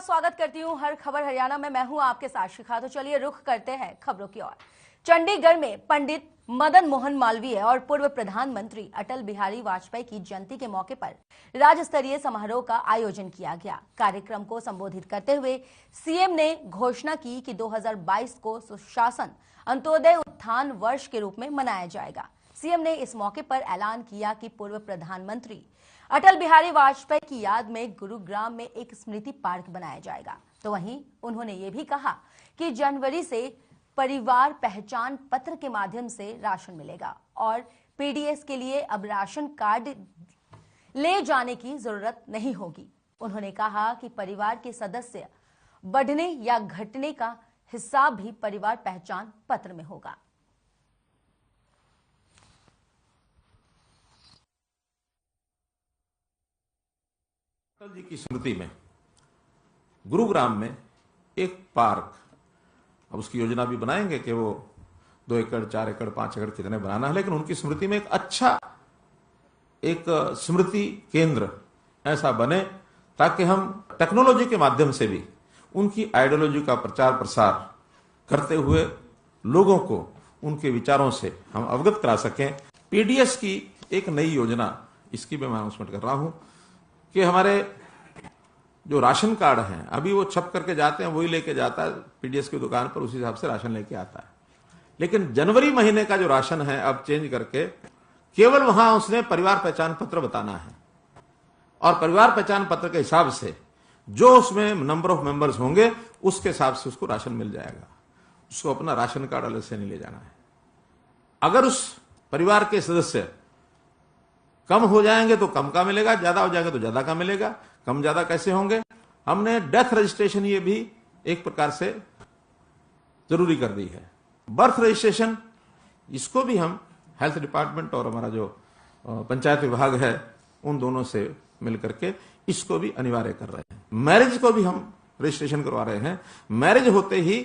स्वागत करती हूं हर खबर हरियाणा में। मैं हूं आपके साथ शिखा। तो चलिए रुख करते हैं खबरों की ओर। चंडीगढ़ में पंडित मदन मोहन मालवीय और पूर्व प्रधानमंत्री अटल बिहारी वाजपेयी की जयंती के मौके पर राज्य स्तरीय समारोह का आयोजन किया गया। कार्यक्रम को संबोधित करते हुए सीएम ने घोषणा की कि 2022 को सुशासन अंत्योदय उत्थान वर्ष के रूप में मनाया जाएगा। सीएम ने इस मौके पर ऐलान किया कि पूर्व प्रधानमंत्री अटल बिहारी वाजपेयी की याद में गुरुग्राम में एक स्मृति पार्क बनाया जाएगा। तो वहीं उन्होंने ये भी कहा कि जनवरी से परिवार पहचान पत्र के माध्यम से राशन मिलेगा और पीडीएस के लिए अब राशन कार्ड ले जाने की जरूरत नहीं होगी। उन्होंने कहा कि परिवार के सदस्य बढ़ने या घटने का हिसाब भी परिवार पहचान पत्र में होगा। अटल जी की स्मृति में गुरुग्राम में एक पार्क, अब उसकी योजना भी बनाएंगे कि वो 2 एकड़ 4 एकड़ 5 एकड़ कितने बनाना है, लेकिन उनकी स्मृति में एक अच्छा एक स्मृति केंद्र ऐसा बने ताकि हम टेक्नोलॉजी के माध्यम से भी उनकी आइडियोलॉजी का प्रचार प्रसार करते हुए लोगों को उनके विचारों से हम अवगत करा सकें। पीडीएस की एक नई योजना, इसकी भी मैं अनाउंसमेंट कर रहा हूं कि हमारे जो राशन कार्ड हैं अभी वो छप करके जाते हैं, वही लेके जाता है पीडीएस की दुकान पर, उसी हिसाब से राशन लेके आता है। लेकिन जनवरी महीने का जो राशन है अब चेंज करके केवल वहां उसने परिवार पहचान पत्र बताना है और परिवार पहचान पत्र के हिसाब से जो उसमें नंबर ऑफ मेंबर्स होंगे उसके हिसाब से उसको राशन मिल जाएगा। उसको अपना राशन कार्ड अलग से नहीं ले जाना है। अगर उस परिवार के सदस्य कम हो जाएंगे तो कम का मिलेगा, ज्यादा हो जाएंगे तो ज्यादा का मिलेगा। कम ज्यादा कैसे होंगे? हमने डेथ रजिस्ट्रेशन ये भी एक प्रकार से जरूरी कर दी है। बर्थ रजिस्ट्रेशन, इसको भी हम हेल्थ डिपार्टमेंट और हमारा जो पंचायत विभाग है उन दोनों से मिलकर के इसको भी अनिवार्य कर रहे हैं। मैरिज को भी हम रजिस्ट्रेशन करवा रहे हैं। मैरिज होते ही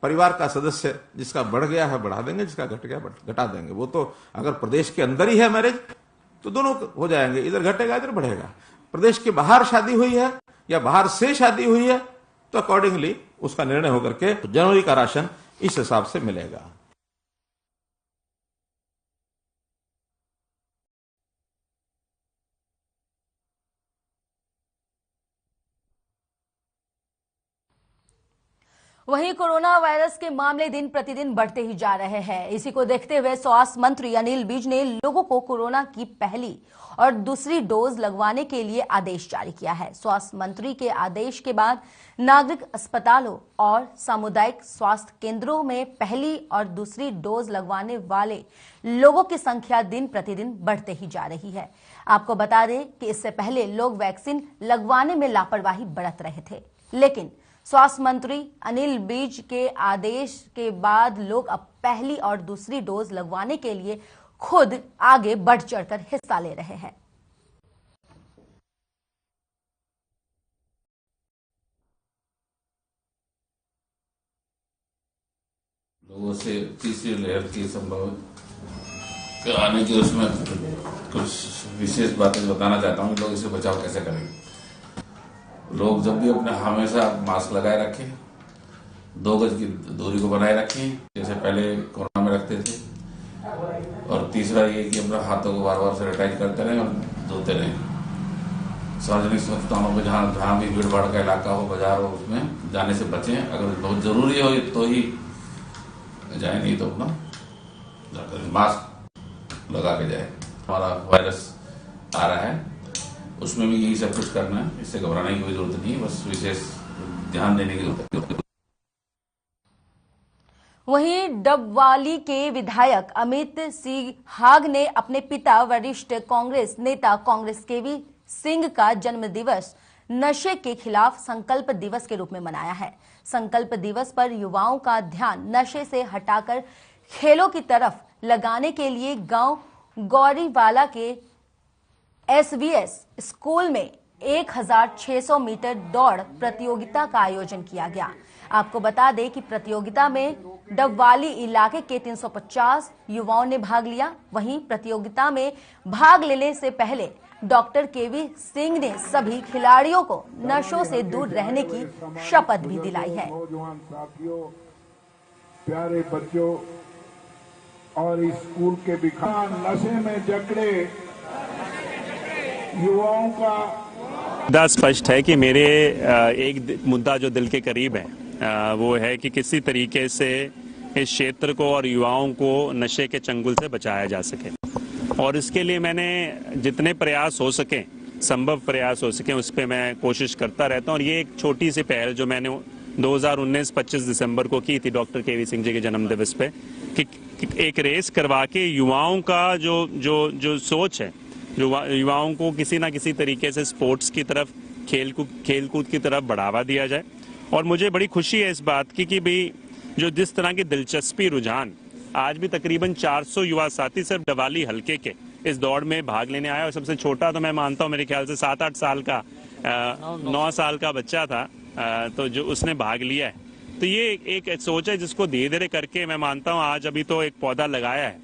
परिवार का सदस्य जिसका बढ़ गया है बढ़ा देंगे, जिसका घट गया घटा देंगे। वो तो अगर प्रदेश के अंदर ही है मैरिज तो दोनों हो जाएंगे, इधर घटेगा इधर बढ़ेगा। प्रदेश के बाहर शादी हुई है या बाहर से शादी हुई है तो अकॉर्डिंगली उसका निर्णय होकर के जनवरी का राशन इस हिसाब से मिलेगा। वहीं कोरोना वायरस के मामले दिन प्रतिदिन बढ़ते ही जा रहे हैं। इसी को देखते हुए स्वास्थ्य मंत्री अनिल विज ने लोगों को कोरोना की पहली और दूसरी डोज लगवाने के लिए आदेश जारी किया है। स्वास्थ्य मंत्री के आदेश के बाद नागरिक अस्पतालों और सामुदायिक स्वास्थ्य केंद्रों में पहली और दूसरी डोज लगवाने वाले लोगों की संख्या दिन प्रतिदिन बढ़ते ही जा रही है। आपको बता दें कि इससे पहले लोग वैक्सीन लगवाने में लापरवाही बरत रहे थे, लेकिन स्वास्थ्य मंत्री अनिल विज के आदेश के बाद लोग अब पहली और दूसरी डोज लगवाने के लिए खुद आगे बढ़ चढ़कर हिस्सा ले रहे हैं। लोगों से तीसरी लहर की संभावना आने की उसमें कुछ विशेष बातें बताना चाहता हूँ। लोग इसे बचाव कैसे करेंगे। लोग जब भी अपने हमेशा मास्क लगाए रखें, 2 गज की दूरी को बनाए रखें जैसे पहले कोरोना में रखते थे, और तीसरा ये कि अपने हाथों को बार बार सैनिटाइज करते रहें और धोते रहें। सार्वजनिक स्थानों पर जहाँ भी भीड़ भाड़ का इलाका हो, बाजार हो, उसमें जाने से बचें। अगर बहुत जरूरी हो तो ही जाए, नहीं तो अपना मास्क लगा के जाए। हमारा वायरस आ रहा है उसमें भी यही सब कुछ करना है, इससे घबराने की कोई जरूरत नहीं है, बस विशेष ध्यान देने की जरूरत है। वहीं डबवाली के विधायक अमित सिहाग ने अपने पिता वरिष्ठ कांग्रेस नेता कांग्रेस केवी सिंह का जन्मदिवस नशे के खिलाफ संकल्प दिवस के रूप में मनाया है। संकल्प दिवस पर युवाओं का ध्यान नशे से हटाकर खेलों की तरफ लगाने के लिए गांव गौरीवाला के एसवीएस स्कूल में 1600 मीटर दौड़ प्रतियोगिता का आयोजन किया गया। आपको बता दें कि प्रतियोगिता में डबवाली इलाके के 350 युवाओं ने भाग लिया। वहीं प्रतियोगिता में भाग लेने से पहले डॉक्टर केवी सिंह ने सभी खिलाड़ियों को नशों से दूर रहने की शपथ भी दिलाई है। नौजवान साथियों, प्यारे बच्चों और स्कूल के बिखा नशे में जकड़े युवाओं का मुद्दा स्पष्ट है कि मेरे एक मुद्दा जो दिल के करीब है वो है कि किसी तरीके से इस क्षेत्र को और युवाओं को नशे के चंगुल से बचाया जा सके, और इसके लिए मैंने जितने प्रयास हो सके, संभव प्रयास हो सके, उस पर मैं कोशिश करता रहता हूं। और ये एक छोटी सी पहल जो मैंने 2019 25 दिसंबर को की थी डॉक्टर केवी सिंह जी के जन्म दिवस पे, कि एक रेस करवा के युवाओं का जो सोच है, जो युवाओं को किसी ना किसी तरीके से स्पोर्ट्स की तरफ, खेलकूद की तरफ बढ़ावा दिया जाए। और मुझे बड़ी खुशी है इस बात की कि भाई जो जिस तरह की दिलचस्पी, रुझान, आज भी तकरीबन 400 युवा साथी सिर्फ डवाली हल्के के इस दौड़ में भाग लेने आया। और सबसे छोटा तो मैं मानता हूं मेरे ख्याल से 7-8 साल का 9 साल का बच्चा था, तो जो उसने भाग लिया है। तो ये एक सोच है जिसको धीरे धीरे करके मैं मानता हूँ आज अभी तो एक पौधा लगाया है,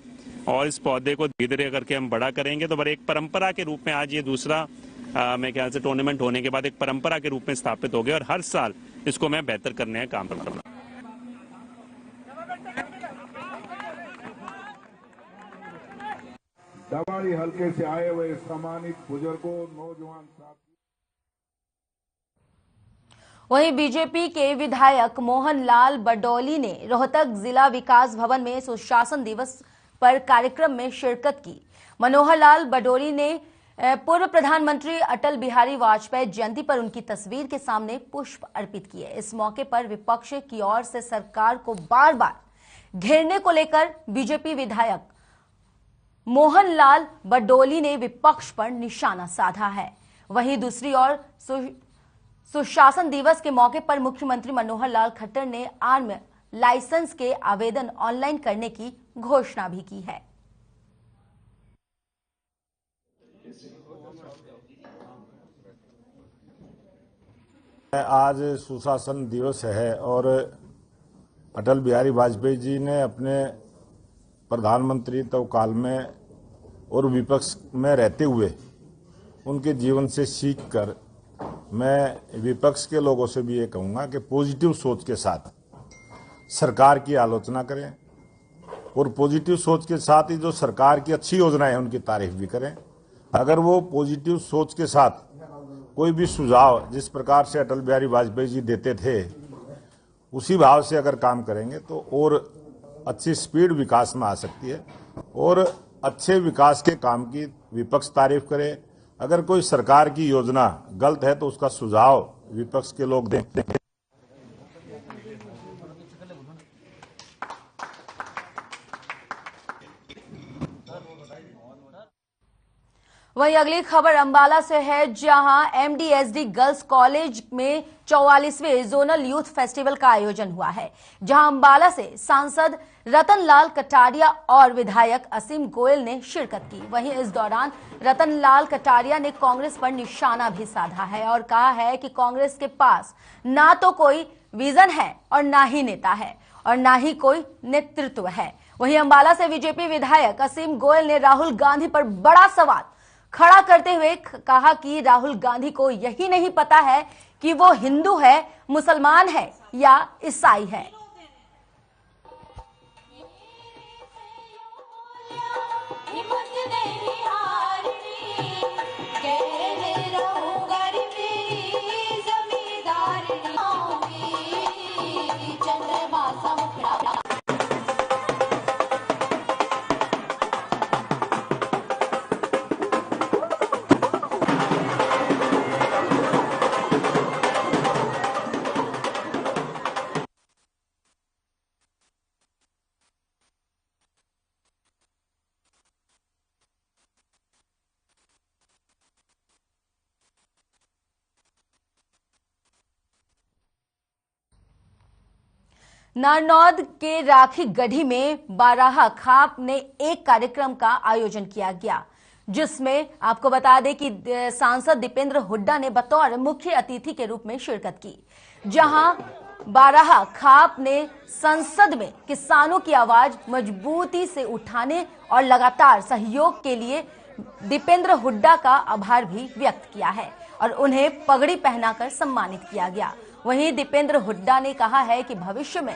और इस पौधे को धीरे धीरे करके हम बड़ा करेंगे तो बड़े एक परंपरा के रूप में आज ये दूसरा मेरे ख्याल से टूर्नामेंट होने के बाद एक परंपरा के रूप में स्थापित हो गया, और हर साल इसको मैं बेहतर करने का काम करूंगा। डवाली हल्के से आए हुए सम्मानित बुजुर्गों, नौजवान साथी। वहीं बीजेपी के विधायक मोहनलाल बडोली ने रोहतक जिला विकास भवन में सुशासन दिवस पर कार्यक्रम में शिरकत की। मनोहर लाल बडोली ने पूर्व प्रधानमंत्री अटल बिहारी वाजपेयी जयंती पर उनकी तस्वीर के सामने पुष्प अर्पित किए। इस मौके पर विपक्ष की ओर से सरकार को बार बार घेरने को लेकर बीजेपी विधायक मोहनलाल बडोली ने विपक्ष पर निशाना साधा है। वहीं दूसरी ओर सुशासन दिवस के मौके पर मुख्यमंत्री मनोहर लाल खट्टर ने आर्म लाइसेंस के आवेदन ऑनलाइन करने की घोषणा भी की है। आज सुशासन दिवस है और अटल बिहारी वाजपेयी जी ने अपने प्रधानमंत्री काल में और विपक्ष में रहते हुए उनके जीवन से सीख कर मैं विपक्ष के लोगों से भी ये कहूंगा कि पॉजिटिव सोच के साथ सरकार की आलोचना करें, और पॉजिटिव सोच के साथ ही जो सरकार की अच्छी योजनाएं हैं उनकी तारीफ भी करें। अगर वो पॉजिटिव सोच के साथ कोई भी सुझाव जिस प्रकार से अटल बिहारी वाजपेयी जी देते थे उसी भाव से अगर काम करेंगे तो और अच्छी स्पीड विकास में आ सकती है, और अच्छे विकास के काम की विपक्ष तारीफ करे। अगर कोई सरकार की योजना गलत है तो उसका सुझाव विपक्ष के लोग दें। वहीं अगली खबर अंबाला से है, जहां एमडीएसडी गर्ल्स कॉलेज में 44वें जोनल यूथ फेस्टिवल का आयोजन हुआ है, जहां अंबाला से सांसद रतनलाल कटारिया और विधायक असीम गोयल ने शिरकत की। वहीं इस दौरान रतनलाल कटारिया ने कांग्रेस पर निशाना भी साधा है और कहा है कि कांग्रेस के पास ना तो कोई विजन है और ना ही नेता है और ना ही कोई नेतृत्व है। वहीं अंबाला से बीजेपी विधायक असीम गोयल ने राहुल गांधी पर बड़ा सवाल खड़ा करते हुए कहा कि राहुल गांधी को यही नहीं पता है कि वो हिंदू है, मुसलमान है या ईसाई है। नारनौद के राखी गढ़ी में बाराहा खाप ने एक कार्यक्रम का आयोजन किया गया, जिसमें आपको बता दें कि सांसद दीपेंद्र हुड्डा ने बतौर मुख्य अतिथि के रूप में शिरकत की, जहां बाराहा खाप ने संसद में किसानों की आवाज मजबूती से उठाने और लगातार सहयोग के लिए दीपेंद्र हुड्डा का आभार भी व्यक्त किया है और उन्हें पगड़ी पहनाकर सम्मानित किया गया। वहीं दीपेंद्र हुड्डा ने कहा है कि भविष्य में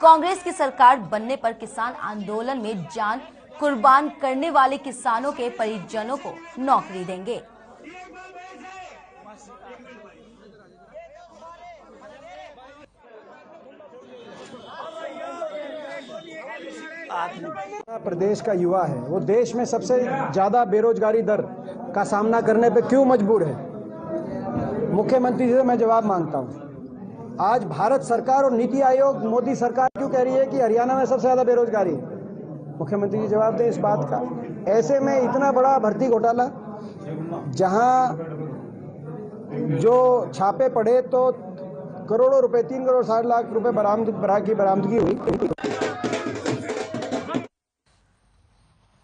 कांग्रेस की सरकार बनने पर किसान आंदोलन में जान कुर्बान करने वाले किसानों के परिजनों को नौकरी देंगे। प्रदेश का युवा है वो देश में सबसे ज्यादा बेरोजगारी दर का सामना करने पे क्यों मजबूर है? मुख्यमंत्री जी से मैं जवाब मांगता हूं। आज भारत सरकार और नीति आयोग मोदी सरकार क्यों कह रही है कि हरियाणा में सबसे ज्यादा बेरोजगारी है? मुख्यमंत्री जी जवाब दें इस बात का। ऐसे में इतना बड़ा भर्ती घोटाला, जहां जो छापे पड़े तो करोड़ों रुपए, 3 करोड़ 60 लाख रुपए बरामदगी हुई।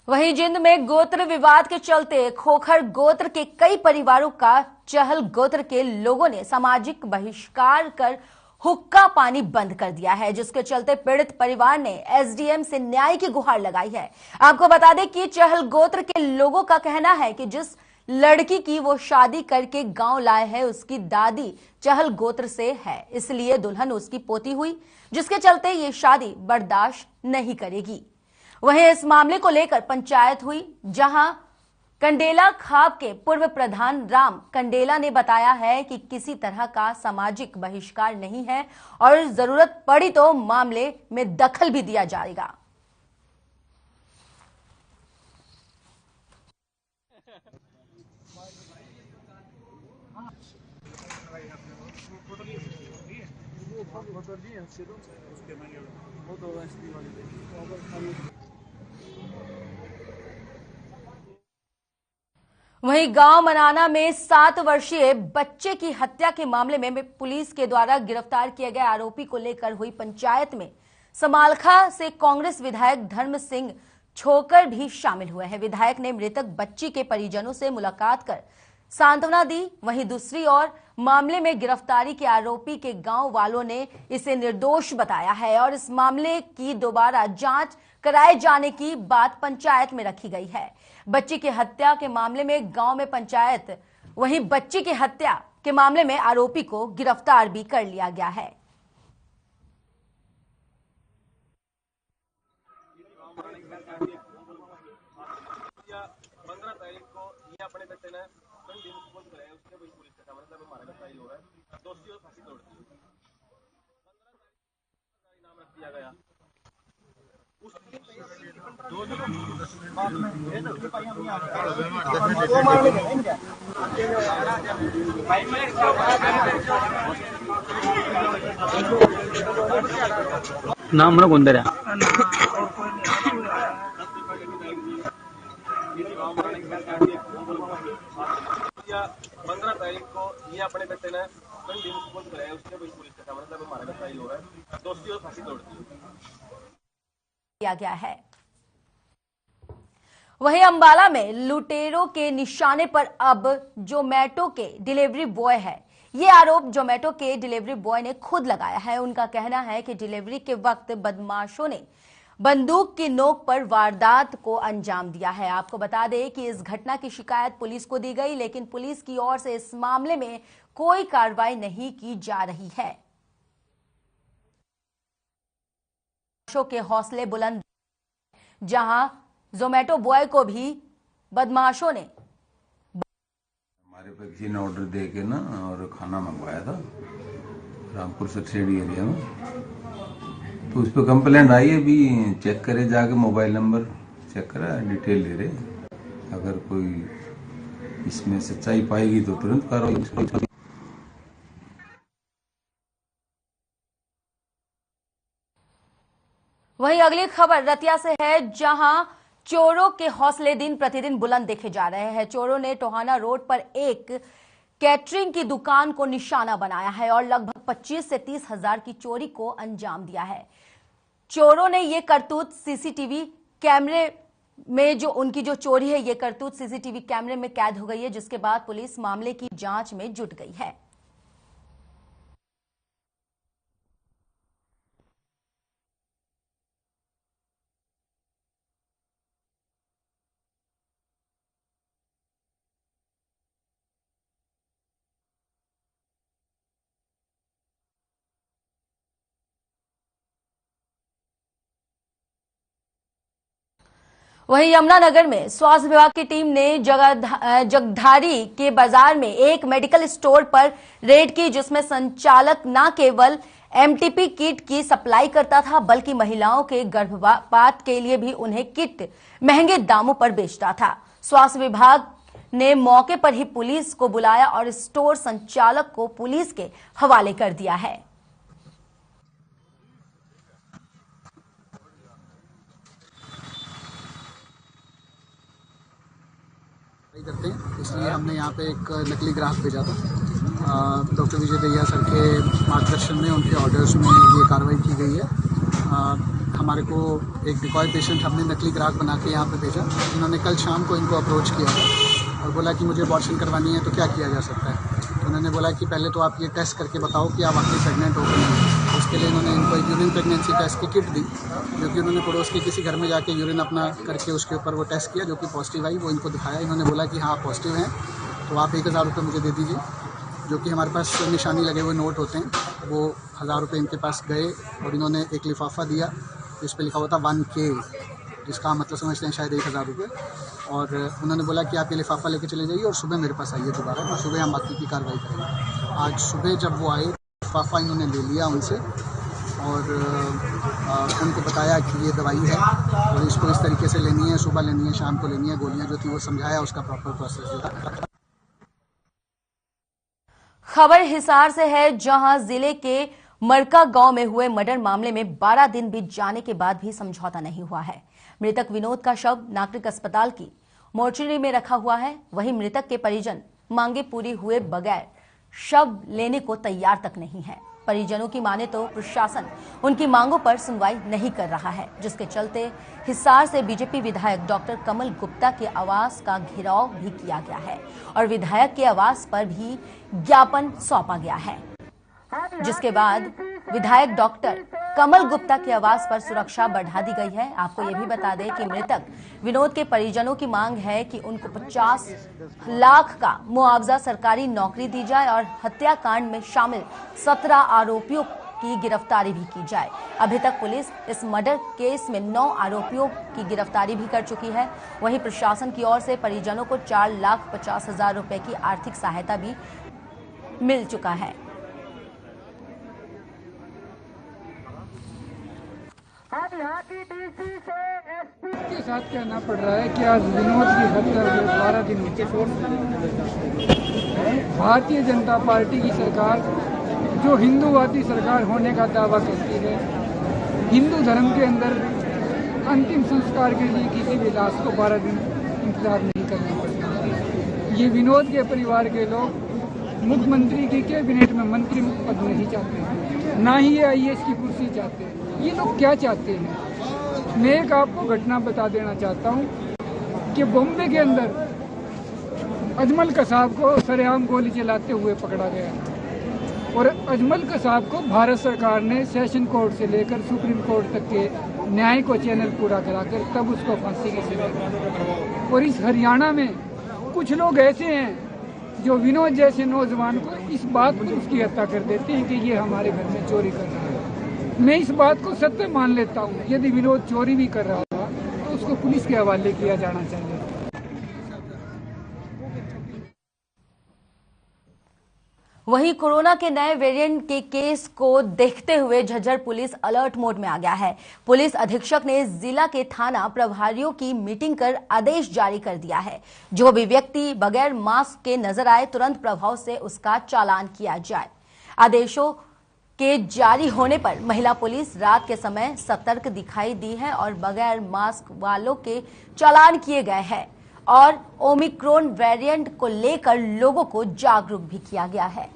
वहीं जिंद में गोत्र विवाद के चलते खोखर गोत्र के कई परिवारों का चहल गोत्र के लोगों ने सामाजिक बहिष्कार कर हुक्का पानी बंद कर दिया है, जिसके चलते पीड़ित परिवार ने एसडीएम से न्याय की गुहार लगाई है। आपको बता दें कि चहल गोत्र के लोगों का कहना है कि जिस लड़की की वो शादी करके गांव लाए हैं उसकी दादी चहल गोत्र से है, इसलिए दुल्हन उसकी पोती हुई, जिसके चलते ये शादी बर्दाश्त नहीं करेगी। वहीं इस मामले को लेकर पंचायत हुई, जहां कंडेला खाप के पूर्व प्रधान राम कंडेला ने बताया है कि किसी तरह का सामाजिक बहिष्कार नहीं है और जरूरत पड़ी तो मामले में दखल भी दिया जाएगा। वहीं गांव मनाना में 7 वर्षीय बच्चे की हत्या के मामले में पुलिस के द्वारा गिरफ्तार किए गए आरोपी को लेकर हुई पंचायत में समालखा से कांग्रेस विधायक धर्म सिंह छोकर भी शामिल हुए हैं। विधायक ने मृतक बच्ची के परिजनों से मुलाकात कर सांत्वना दी। वहीं दूसरी ओर मामले में गिरफ्तारी के आरोपी के गांव वालों ने इसे निर्दोष बताया है और इस मामले की दोबारा जांच कराए जाने की बात पंचायत में रखी गई है। बच्ची की हत्या के मामले में गांव में पंचायत, वहीं बच्ची की हत्या के मामले में आरोपी को गिरफ्तार भी कर लिया गया है। नाम ना कौन दे रहा? 15 तारीख को ये अपने बेटे ने डिस्पोज कराया, उसने कोई पुलिस के सामने सब हमारा ट्रायल हो रहा है, दोषी को फांसी तोड़ दिया गया है। वहीं अंबाला में लुटेरों के निशाने पर अब जोमेटो के डिलीवरी बॉय है। ये आरोप जोमेटो के डिलीवरी बॉय ने खुद लगाया है। उनका कहना है कि डिलीवरी के वक्त बदमाशों ने बंदूक की नोक पर वारदात को अंजाम दिया है। आपको बता दें कि इस घटना की शिकायत पुलिस को दी गई, लेकिन पुलिस की ओर से इस मामले में कोई कार्रवाई नहीं की जा रही है। के हौसले बुलंद, जहां जोमेटो बॉय को भी बदमाशों ने हमारे पे किसी ने ऑर्डर दे के ना और खाना मंगवाया था रामपुर सक्सेडी एरिया में, तो उस पर कंप्लेंट आई है। अभी चेक करे जाके, मोबाइल नंबर चेक करा, डिटेल ले रहे। अगर कोई इसमें सच्चाई पाएगी तो तुरंत कार्रवाई। वहीं अगली खबर रतिया से है, जहां चोरों के हौसले दिन प्रतिदिन बुलंद देखे जा रहे हैं। चोरों ने टोहाना रोड पर एक कैटरिंग की दुकान को निशाना बनाया है और लगभग 25 से 30 हजार की चोरी को अंजाम दिया है। चोरों ने ये करतूत सीसीटीवी कैमरे में, जो उनकी जो चोरी है, ये करतूत सीसीटीवी कैमरे में कैद हो गई है, जिसके बाद पुलिस मामले की जांच में जुट गई है। वहीं यमुनानगर में स्वास्थ्य विभाग की टीम ने जगधारी के बाजार में एक मेडिकल स्टोर पर रेड की, जिसमें संचालक न केवल एमटीपी किट की सप्लाई करता था बल्कि महिलाओं के गर्भपात के लिए भी उन्हें किट महंगे दामों पर बेचता था। स्वास्थ्य विभाग ने मौके पर ही पुलिस को बुलाया और स्टोर संचालक को पुलिस के हवाले कर दिया है। करते हैं, इसलिए हमने यहाँ पे एक नकली ग्राहक भेजा था। डॉक्टर विजय दहिया सर के मार्गदर्शन में, उनके ऑर्डर्स में ये कार्रवाई की गई है। हमारे को एक डिकॉय पेशेंट हमने नकली ग्राहक बना के यहाँ पे भेजा। उन्होंने कल शाम को इनको अप्रोच किया था और बोला कि मुझे अबॉर्शन करवानी है, तो क्या किया जा सकता है। तो उन्होंने बोला कि पहले तो आप ये टेस्ट करके बताओ कि आप आखिर प्रेग्नेंट हो गए हैं। उसके लिए इन्होंने इनको एक यूरिन प्रेगनेंसी टेस्ट की किट दी, जो कि उन्होंने पड़ोस के किसी घर में जाके यूरिन अपना करके उसके ऊपर वो टेस्ट किया, जो कि पॉजिटिव आई। वो इनको दिखाया, इन्होंने बोला कि हाँ पॉजिटिव हैं, तो आप 1000 रुपये मुझे दे दीजिए। जो कि हमारे पास निशानी लगे हुए नोट होते हैं, वो 1000 रुपये इनके पास गए और इन्होंने एक लिफाफा दिया जिस पर लिखा हुआ था 1K, जिसका मतलब समझते हैं शायद 1000 रुपये। और उन्होंने बोला कि आप ये लिफाफा लेके चले जाइए और सुबह मेरे पास आइए दोबारा, और सुबह हम बाकी की कार्रवाई करेंगे। आज सुबह जब वो आए, लिफाफा इन्होंने ले लिया उनसे और उनको बताया कि ये दवाई है और इसको इस तरीके से लेनी है, सुबह लेनी है, शाम को लेनी है। गोलियां जो थी वो समझाया, उसका प्रॉपर प्रोसेस था। खबर हिसार से है, जहां जिले के मरका गांव में हुए मर्डर मामले में 12 दिन बीत जाने के बाद भी समझौता नहीं हुआ है। मृतक विनोद का शव नागरिक अस्पताल की मोर्चरी में रखा हुआ है। वहीं मृतक के परिजन मांगे पूरी हुए बगैर शव लेने को तैयार तक नहीं है। परिजनों की माने तो प्रशासन उनकी मांगों पर सुनवाई नहीं कर रहा है, जिसके चलते हिसार से बीजेपी विधायक डॉक्टर कमल गुप्ता के आवास का घेराव भी किया गया है और विधायक के आवास पर भी ज्ञापन सौंपा गया है, जिसके बाद विधायक डॉक्टर कमल गुप्ता के आवास पर सुरक्षा बढ़ा दी गई है। आपको यह भी बता दें कि मृतक विनोद के परिजनों की मांग है कि उनको 50 लाख का मुआवजा, सरकारी नौकरी दी जाए और हत्याकांड में शामिल 17 आरोपियों की गिरफ्तारी भी की जाए। अभी तक पुलिस इस मर्डर केस में 9 आरोपियों की गिरफ्तारी भी कर चुकी है। वहीं प्रशासन की ओर से परिजनों को 4,50,000 रुपए की आर्थिक सहायता भी मिल चुका है। के साथ कहना पड़ रहा है कि आज विनोद की हत्या हुए 12 दिन हो भारतीय जनता पार्टी की सरकार, जो हिंदूवादी सरकार होने का दावा करती है, हिंदू धर्म के अंदर अंतिम संस्कार के लिए किसी भी लाश को 12 दिन इंतजार नहीं करना पड़ता। ये विनोद के परिवार के लोग मुख्यमंत्री की कैबिनेट में मंत्री पद नहीं चाहते, ना ही ये IAS की कुर्सी चाहते हैं। ये लोग क्या चाहते हैं? मैं एक आपको घटना बता देना चाहता हूँ कि बॉम्बे के अंदर अजमल कसाब को सरेआम गोली चलाते हुए पकड़ा गया और अजमल कसाब को भारत सरकार ने सेशन कोर्ट से लेकर सुप्रीम कोर्ट तक के न्याय को चैनल पूरा कराकर तब उसको फांसी की सजा दी। और इस हरियाणा में कुछ लोग ऐसे हैं जो विनोद जैसे नौजवान को इस बात पर उसकी हत्या कर देते हैं कि ये हमारे घर में चोरी कर रहा है। मैं इस बात को सत्य मान लेता हूँ, यदि विनोद चोरी भी कर रहा था तो उसको पुलिस के हवाले किया जाना चाहिए। वहीं कोरोना के नए वेरिएंट के केस को देखते हुए झज्जर पुलिस अलर्ट मोड में आ गया है। पुलिस अधीक्षक ने जिला के थाना प्रभारियों की मीटिंग कर आदेश जारी कर दिया है, जो भी व्यक्ति बगैर मास्क के नजर आए तुरंत प्रभाव से उसका चालान किया जाए। आदेशों के जारी होने पर महिला पुलिस रात के समय सतर्क दिखाई दी है और बगैर मास्क वालों के चालान किए गए हैं और ओमिक्रॉन वेरिएंट को लेकर लोगों को जागरूक भी किया गया है।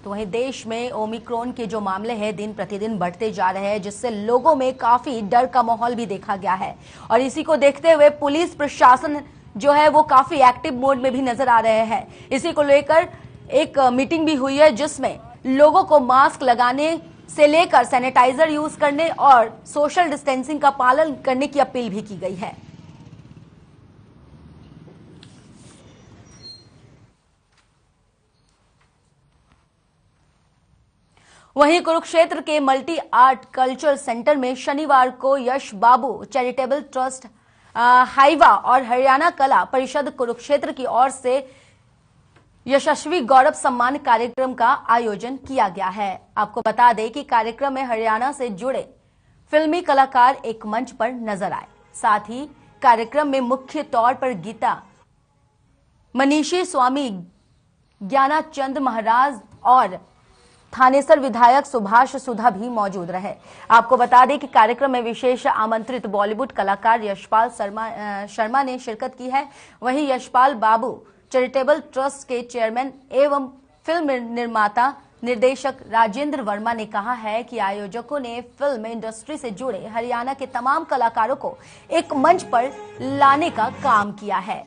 तो वहीं देश में ओमिक्रॉन के जो मामले हैं दिन प्रतिदिन बढ़ते जा रहे हैं, जिससे लोगों में काफी डर का माहौल भी देखा गया है और इसी को देखते हुए पुलिस प्रशासन जो है वो काफी एक्टिव मोड में भी नजर आ रहे हैं। इसी को लेकर एक मीटिंग भी हुई है, जिसमें लोगों को मास्क लगाने से लेकर सैनिटाइजर यूज करने और सोशल डिस्टेंसिंग का पालन करने की अपील भी की गई है। वहीं कुरुक्षेत्र के मल्टी आर्ट कल्चर सेंटर में शनिवार को यश बाबू चैरिटेबल ट्रस्ट हाइवा और हरियाणा कला परिषद कुरुक्षेत्र की ओर से यशस्वी गौरव सम्मान कार्यक्रम का आयोजन किया गया है। आपको बता दें कि कार्यक्रम में हरियाणा से जुड़े फिल्मी कलाकार एक मंच पर नजर आए। साथ ही कार्यक्रम में मुख्य तौर पर गीता मनीषी स्वामी, ज्ञानाचंद महाराज और थानेसर विधायक सुभाष सुधा भी मौजूद रहे। आपको बता दें कि कार्यक्रम में विशेष आमंत्रित बॉलीवुड कलाकार यशपाल शर्मा ने शिरकत की है। वहीं यशपाल बाबू चैरिटेबल ट्रस्ट के चेयरमैन एवं फिल्म निर्माता निर्देशक राजेंद्र वर्मा ने कहा है कि आयोजकों ने फिल्म इंडस्ट्री से जुड़े हरियाणा के तमाम कलाकारों को एक मंच पर लाने का काम किया है।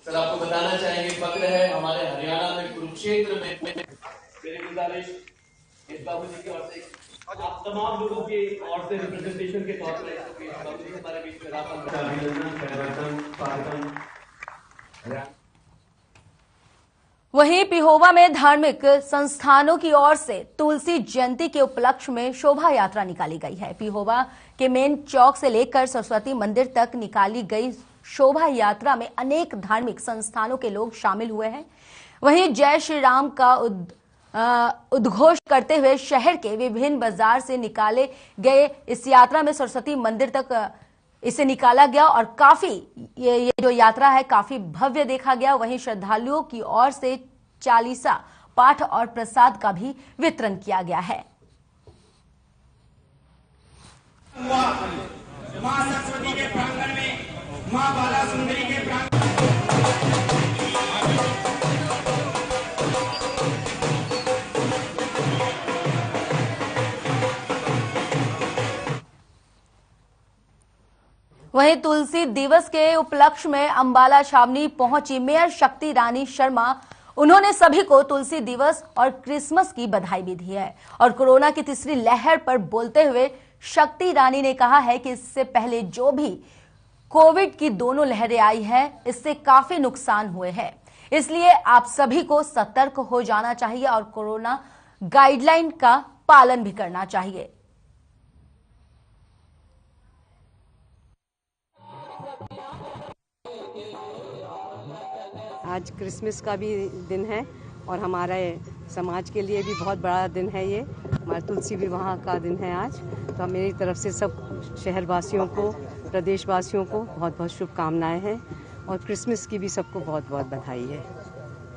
सर, आपको बताना चाहेंगे, फक्र है हमारे हरियाणा में कुरुक्षेत्र में। मेरी गुजारिश इस बाबू जी की ओर से आप तमाम लोगों की ओर से रिप्रेजेंटेशन के तौर पर बाबू जी हमारे बीच में वहीं पिहोवा में धार्मिक संस्थानों की ओर से तुलसी जयंती के उपलक्ष्य में शोभा यात्रा निकाली गई है। पिहोवा के मेन चौक से लेकर सरस्वती मंदिर तक निकाली गई शोभा यात्रा में अनेक धार्मिक संस्थानों के लोग शामिल हुए हैं। वहीं जय श्री राम का उद्घोष करते हुए शहर के विभिन्न बाजार से निकाले गए इस यात्रा में सरस्वती मंदिर तक इसे निकाला गया और काफी ये जो यात्रा है काफी भव्य देखा गया। वहीं श्रद्धालुओं की ओर से चालीसा पाठ और प्रसाद का भी वितरण किया गया है। मां सरस्वती के प्रांगण में, मां बाला सुंदरी के प्रांगण वहीं तुलसी दिवस के उपलक्ष्य में अंबाला छावनी पहुंची मेयर शक्ति रानी शर्मा। उन्होंने सभी को तुलसी दिवस और क्रिसमस की बधाई भी दी है और कोरोना की तीसरी लहर पर बोलते हुए शक्ति रानी ने कहा है कि इससे पहले जो भी कोविड की दोनों लहरें आई है इससे काफी नुकसान हुए हैं, इसलिए आप सभी को सतर्क हो जाना चाहिए और कोरोना गाइडलाइन का पालन भी करना चाहिए। आज क्रिसमस का भी दिन है और हमारे समाज के लिए भी बहुत बड़ा दिन है ये। हमारा तुलसी विवाह का दिन है आज। तो मेरी तरफ से सब शहरवासियों को, प्रदेशवासियों को बहुत बहुत शुभकामनाएं हैं और क्रिसमस की भी सबको बहुत बहुत बधाई है।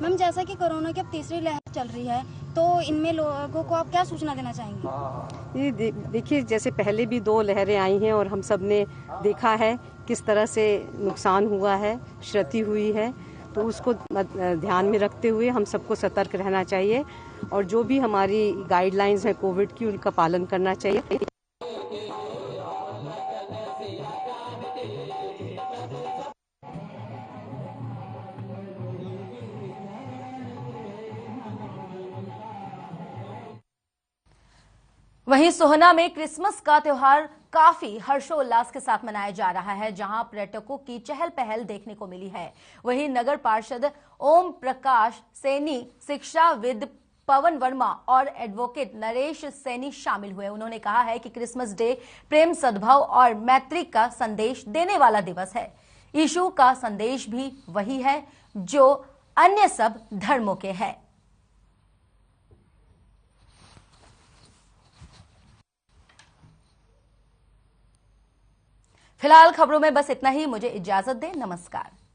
मैम, जैसा कि कोरोना की अब तीसरी लहर चल रही है तो इनमें लोगों को आप क्या सूचना देना चाहेंगे? ये देखिए, जैसे पहले भी 2 लहरें आई हैं और हम सब ने देखा है किस तरह से नुकसान हुआ है, क्षति हुई है। तो उसको ध्यान में रखते हुए हम सबको सतर्क रहना चाहिए और जो भी हमारी गाइडलाइंस हैं कोविड की उनका पालन करना चाहिए। वहीं सोहना में क्रिसमस का त्योहार काफी हर्षोल्लास के साथ मनाया जा रहा है, जहां पर्यटकों की चहल पहल देखने को मिली है। वहीं नगर पार्षद ओम प्रकाश सैनी, शिक्षाविद पवन वर्मा और एडवोकेट नरेश सैनी शामिल हुए। उन्होंने कहा है कि क्रिसमस डे प्रेम, सद्भाव और मैत्री का संदेश देने वाला दिवस है। यीशु का संदेश भी वही है जो अन्य सब धर्मों के है। फिलहाल खबरों में बस इतना ही। मुझे इजाजत दें। नमस्कार।